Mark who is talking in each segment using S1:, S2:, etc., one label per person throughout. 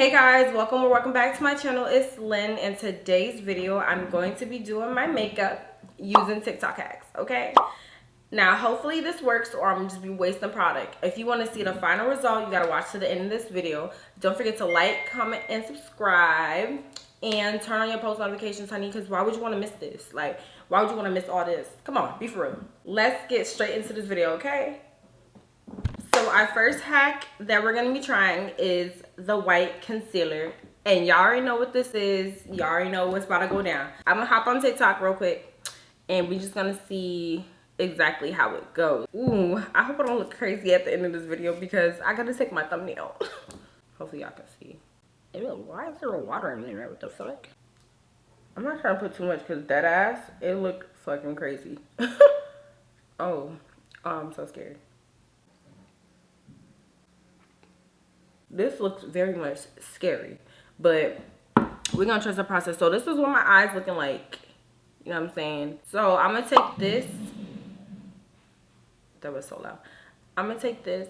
S1: Hey guys, welcome or welcome back to my channel. It's Lynn. In today's video, I'm going to be doing my makeup using TikTok hacks, okay? Now, hopefully this works or I'm just be wasting product. If you want to see the final result, you got to watch to the end of this video. Don't forget to like, comment, and subscribe. And turn on your post notifications, honey, because why would you want to miss this? Like, why would you want to miss all this? Come on, be for real. Let's get straight into this video, okay? So our first hack that we're going to be trying is the white concealer. And y'all already know what this is. Y'all already know what's about to go down. I'm going to hop on TikTok real quick. And we're just going to see exactly how it goes. Ooh, I hope I don't look crazy at the end of this video because I got to take my thumbnail. Hopefully y'all can see. Ew, why is there water in there? What the fuck? I'm not trying to put too much because that ass, it looked fucking crazy. Oh, I'm so scared. This looks very much scary, but we're gonna trust the process. So this is what my eyes looking like. You know what I'm saying? So I'm gonna take this. That was so loud. I'm gonna take this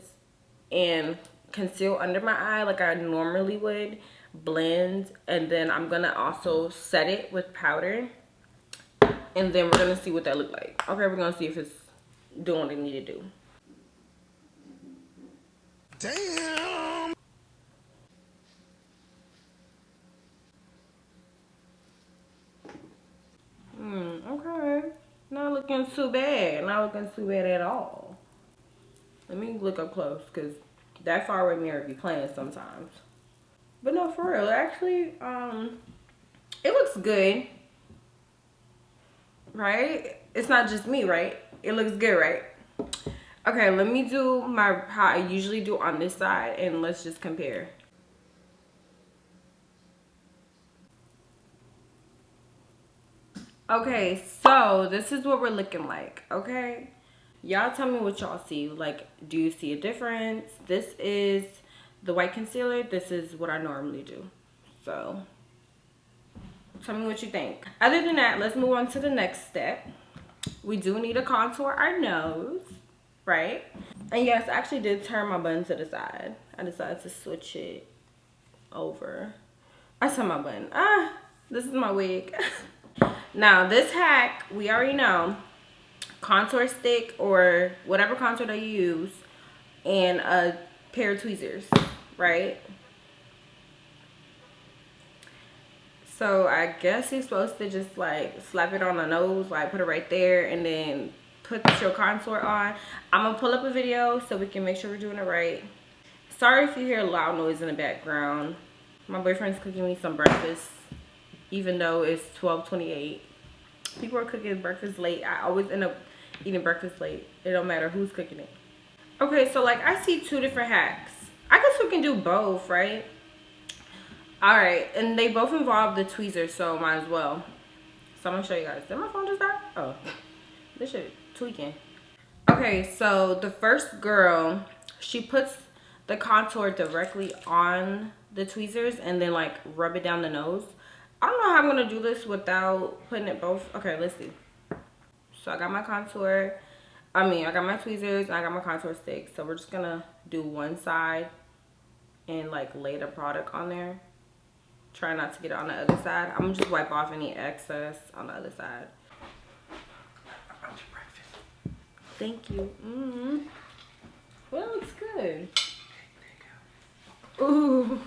S1: and conceal under my eye like I normally would, blend, and then I'm gonna also set it with powder, and then we're gonna see what that look like. Okay, we're gonna see if it's doing what it need to do. Damn. Okay. Not looking too bad. Not looking too bad at all. Let me look up close because that far away mirror be playing sometimes. But no, for real. Actually, it looks good. Right? It's not just me, right? It looks good, right? Okay, let me do how I usually do on this side and let's just compare. Okay, so this is what we're looking like, okay? Y'all tell me what y'all see. Like, do you see a difference? This is the white concealer. This is what I normally do. So, tell me what you think. Other than that, let's move on to the next step. We do need to contour our nose, right? And yes, I actually did turn my bun to the side. I decided to switch it over. I saw my bun. This is my wig. Now this hack, we already know, contour stick or whatever contour that you use and a pair of tweezers, right? So I guess you're supposed to just like slap it on the nose, like put it right there and then put your contour on. I'm gonna pull up a video so we can make sure we're doing it right. Sorry if you hear loud noise in the background. My boyfriend's cooking me some breakfast. Even though it's 12:28, people are cooking breakfast late. I always end up eating breakfast late. It don't matter who's cooking it. Okay, so like I see two different hacks. I guess we can do both, right? All right, and they both involve the tweezers, so might as well. So I'm gonna show you guys. Did my phone just die? Oh, this shit tweaking. Okay, so the first girl, she puts the contour directly on the tweezers and then like rub it down the nose. I don't know how I'm gonna do this without putting it both. Okay, let's see. So I got my contour. I got my tweezers and I got my contour stick. So we're just gonna do one side and like lay the product on there. Try not to get it on the other side. I'm gonna just wipe off any excess on the other side. Thank you. Well, it looks good. Ooh,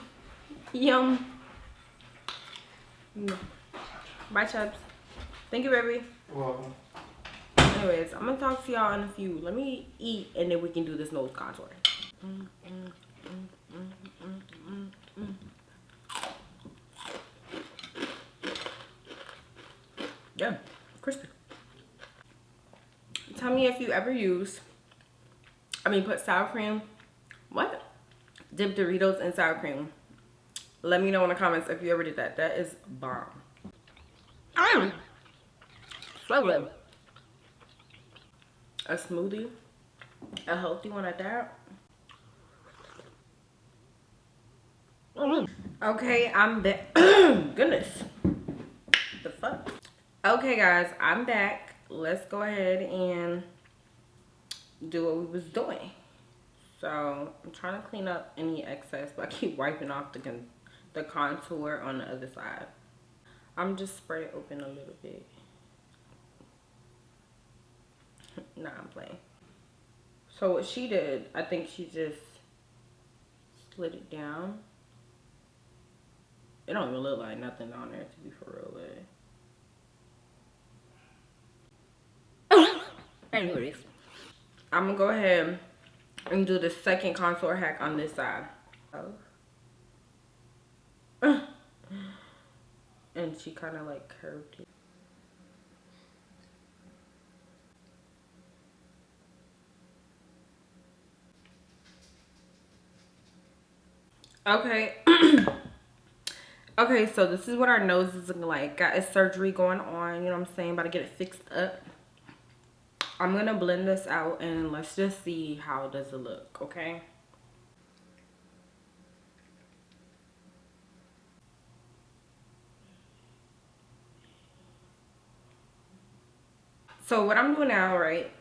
S1: yum. Bye, Chubbs. Thank you, baby.
S2: You're welcome.
S1: Anyways, I'm gonna talk to y'all in a few. Let me eat and then we can do this nose contour. Yeah, crispy. Tell me if you ever put sour cream. What? Dip Doritos in sour cream. Let me know in the comments if you ever did that. That is bomb. So good. A smoothie. A healthy one at that. Okay, I'm back. Goodness. The fuck? Okay, guys, I'm back. Let's go ahead and do what we was doing. So I'm trying to clean up any excess, but I keep wiping off the contour on the other side. I'm just spread it open a little bit. Nah, I'm playing. So what she did, I think she just slid it down. It don't even look like nothing on there, to be for real with. Anyways, I'm gonna go ahead and do the second contour hack on this side. And she kind of like curved it. Okay. Okay, so this is what our nose is looking like. Got a surgery going on, you know what I'm saying? About to get it fixed up. I'm gonna blend this out and let's just see how does it look, okay? So what I'm doing now, right?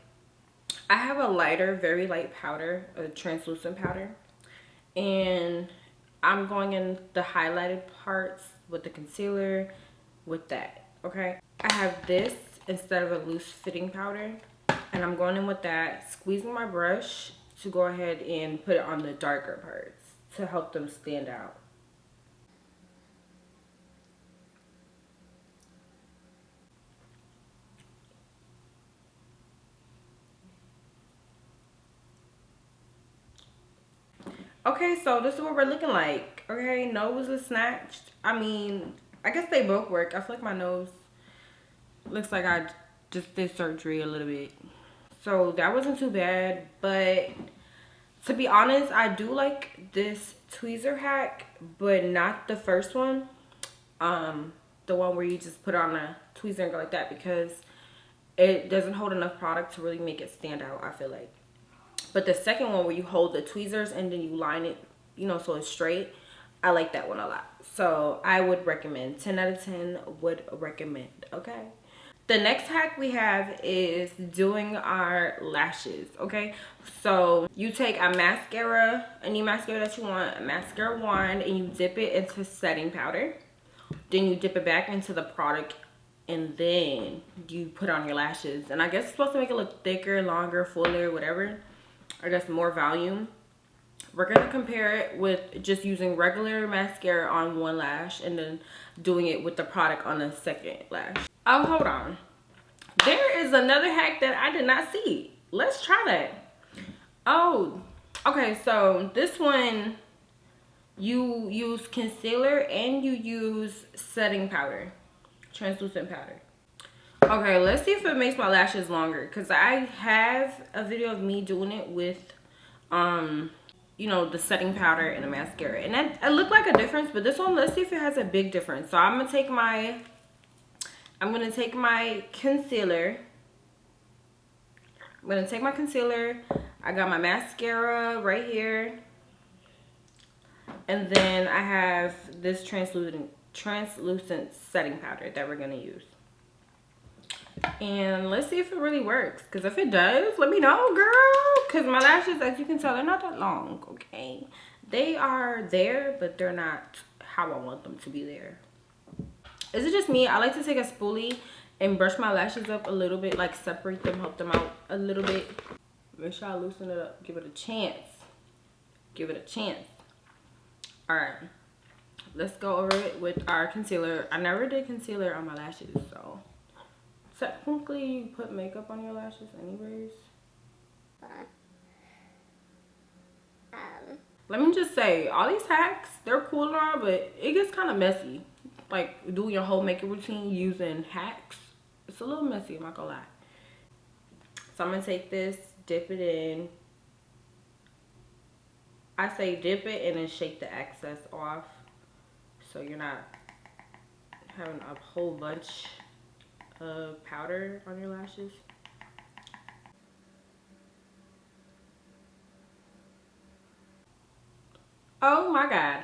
S1: I have a lighter, very light powder, a translucent powder. And I'm going in the highlighted parts with the concealer with that, okay? I have this instead of a loose fitting powder. And I'm going in with that, squeezing my brush to go ahead and put it on the darker parts to help them stand out. Okay, so this is what we're looking like. Okay, nose is snatched. I mean, I guess they both work. I feel like my nose looks like I just did surgery a little bit. So that wasn't too bad, but to be honest, I do like this tweezer hack, but not the first one. The one where you just put on a tweezer and go like that, because it doesn't hold enough product to really make it stand out, I feel like. But the second one where you hold the tweezers and then you line it, you know, so it's straight, I like that one a lot. So I would recommend. 10 out of 10 would recommend, okay? The next hack we have is doing our lashes, okay? So you take a mascara, any mascara that you want, a mascara wand, and you dip it into setting powder. Then you dip it back into the product, and then you put on your lashes. And I guess it's supposed to make it look thicker, longer, fuller, whatever. I guess more volume. We're gonna compare it with just using regular mascara on one lash and then doing it with the product on the second lash. Oh, hold on. There is another hack that I did not see. Let's try that. Oh, okay, so this one, you use concealer and you use setting powder, translucent powder. Okay, let's see if it makes my lashes longer, because I have a video of me doing it with you know, the setting powder and the mascara, and that looked like a difference. But this one, let's see if it has a big difference. So I'm gonna take my concealer. I'm gonna take my concealer. I got my mascara right here, and then I have this translucent setting powder that we're gonna use. And let's see if it really works, because if it does, let me know, girl, because my lashes, as you can tell, they're not that long, okay? They are there, but they're not how I want them to be there. Is it just me? I like to take a spoolie and brush my lashes up a little bit, like separate them, help them out a little bit. Make sure I loosen it up, give it a chance. Give it a chance. All right, let's go over it with our concealer. I never did concealer on my lashes, so technically you put makeup on your lashes anyways. Let me just say, all these hacks, they're cool and all, but it gets kind of messy. Like doing your whole makeup routine using hacks, it's a little messy, I'm not gonna lie. So I'm gonna take this, dip it in. I say dip it and then shake the excess off, so you're not having a whole bunch of powder on your lashes. Oh my god,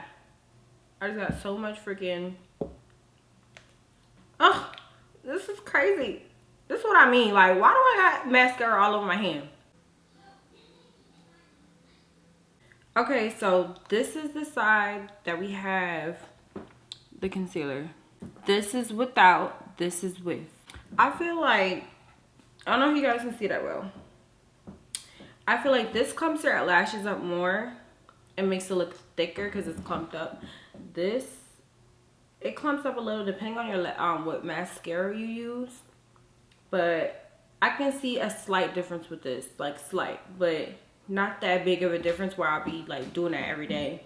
S1: I just got so much freaking, oh, this is crazy. This is what I mean, like, why do I got mascara all over my hand? Okay, so this is the side that we have the concealer. This is without, this is with. I feel like, I don't know if you guys can see that well. I feel like this clumps your lashes up more. It makes it look thicker because it's clumped up. This, it clumps up a little depending on your what mascara you use. But I can see a slight difference with this, like slight, but not that big of a difference where I'll be like doing that every day.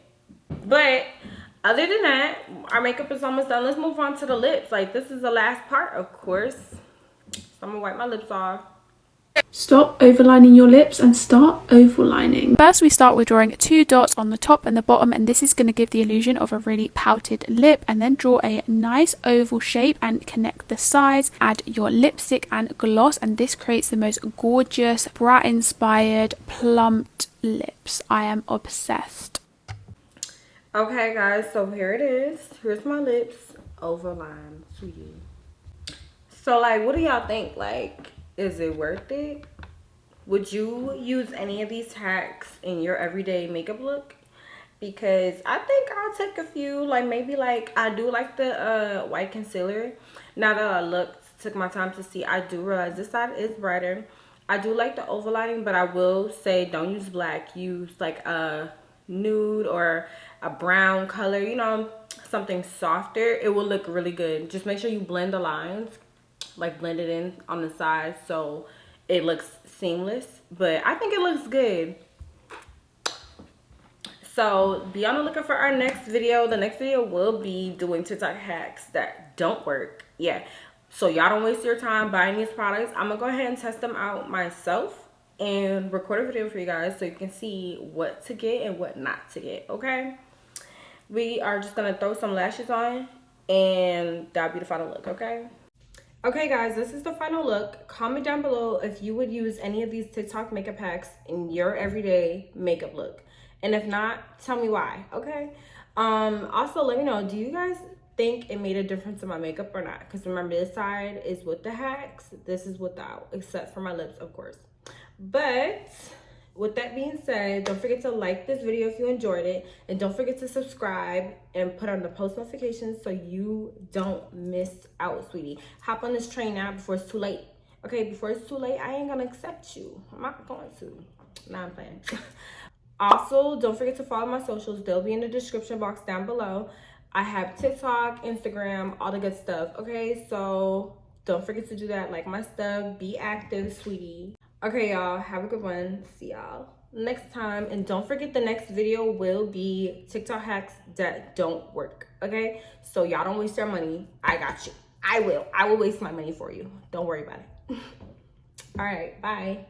S1: But other than that, our makeup is almost done. Let's move on to the lips. Like, this is the last part, of course. So I'm gonna wipe my lips off.
S2: Stop overlining your lips and start overlining. First, we start with drawing 2 dots on the top and the bottom, and this is going to give the illusion of a really pouted lip. And then draw a nice oval shape and connect the sides. Add your lipstick and gloss, and this creates the most gorgeous, brat-inspired, plumped lips. I am obsessed.
S1: Okay, guys, so here it is. Here's my lips, overline, sweetie. So, like, what do y'all think? Like, is it worth it? Would you use any of these hacks in your everyday makeup look? Because I think I'll take a few. Like, maybe, like, I do like the white concealer. Now that I took my time to see, I do realize this side is brighter. I do like the overlining, but I will say don't use black. Use, like, a nude or a brown color, you know, something softer. It will look really good. Just make sure you blend the lines, like blend it in on the sides so it looks seamless. But I think it looks good. So be on the lookout for our next video. The next video will be doing TikTok hacks that don't work. Yeah, so y'all don't waste your time buying these products. I'm gonna go ahead and test them out myself and record a video for you guys so you can see what to get and what not to get. Okay, we are just gonna throw some lashes on and that'll be the final look. Okay guys, this is the final look. Comment down below if you would use any of these TikTok makeup hacks in your everyday makeup look. And if not, tell me why, okay? Also, let me know, do you guys think it made a difference in my makeup or not? Because remember, this side is with the hacks, this is without, except for my lips, of course. But with that being said, don't forget to like this video if you enjoyed it, and don't forget to subscribe and put on the post notifications so you don't miss out, sweetie. Hop on this train now before it's too late. Okay, before it's too late, I ain't gonna accept you. I'm not going to. Nah, I'm playing. Also, don't forget to follow my socials. They'll be in the description box down below. I have TikTok, Instagram, all the good stuff. Okay, so don't forget to do that. Like my stuff. Be active, sweetie. Okay, y'all, have a good one. See y'all next time. And don't forget, the next video will be TikTok hacks that don't work. Okay, so y'all don't waste your money. I got you. I will waste my money for you. Don't worry about it. All right, bye.